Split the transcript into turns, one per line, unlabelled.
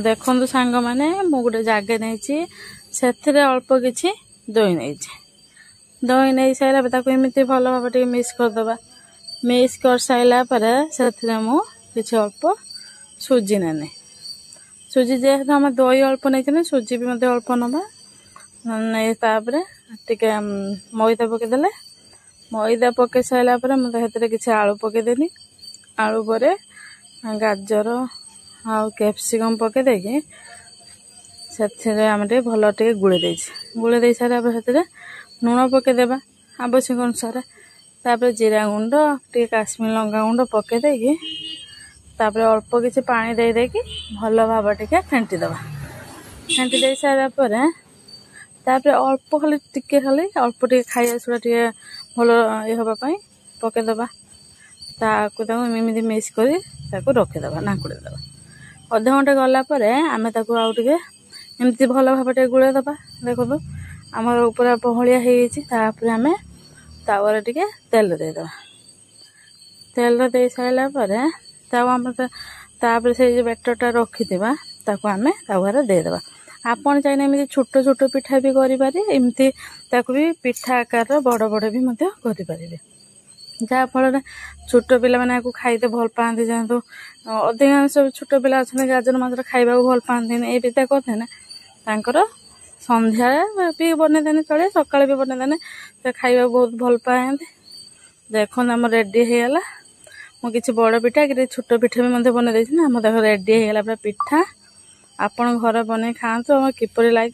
देखु सांग मैंने मु गोटे जगह नहीं से अल्प किसी दही नहीं दही नहीं सारा एमती भल भाव मिक्स करदे मिक्स कर सारापर से किसी अल्प सुजी ने सुजी जेहेतु आम दही अल्प नहीं सुजी भी मत अल्प नापर टे मैदा पकईदे मैदा पकई सारापर मुझे किसी आलू पकईदेनी आलू पर गाजर आउ कैप्सिकम पकईदे से आम भल टे गुड़े दे सारापर से लुण पकईदेवा आवश्यक अनुसार तापर जीरा गुंड टे काश्मीर लंका गुंड पकईदे तापर अल्प किसी पानी दे देकी भल भाव टे फेंटीदवा फेंटी दे सारापर तापर अल्प खाली टिके खाली अल्प टे खाई सुड़ा टे भल ये हाँपाई पकईदवा एमती मिक्स कर रखीदे नाकुड़ेदे अध घंटे गलापर आम आउटे एमती भल भाव टे गुड़ेदवा देखो आमर पूरा बहलिया होपर आम तावर टे तेल देदेवा तेल दे सारापर तापर से बैटरटा रखिथिबा ताको आमे तावर देदेवा आपण चाहिए एमती छोट छोट पिठा भी करें एमती भी पिठा आकार बड़ बड़ भी करें जहाँ फल छोट पिला मैंने खाईते भल पाती जातु अधिकांश छोट पिला अच्छा गाजर माजर खाइबा भल पाती ये पिता करते ना संध्या भी बनईदेने चले सकाଳେ भी बनईदेने से खाइबा बहुत भल पाते देखो आम रेडी होगला मु किसी बड़ पिठा कि छोट पिठा भी मत बनई देना आम रेडी होगला पूरा पिठा आपण घर बन खातु किपर लगे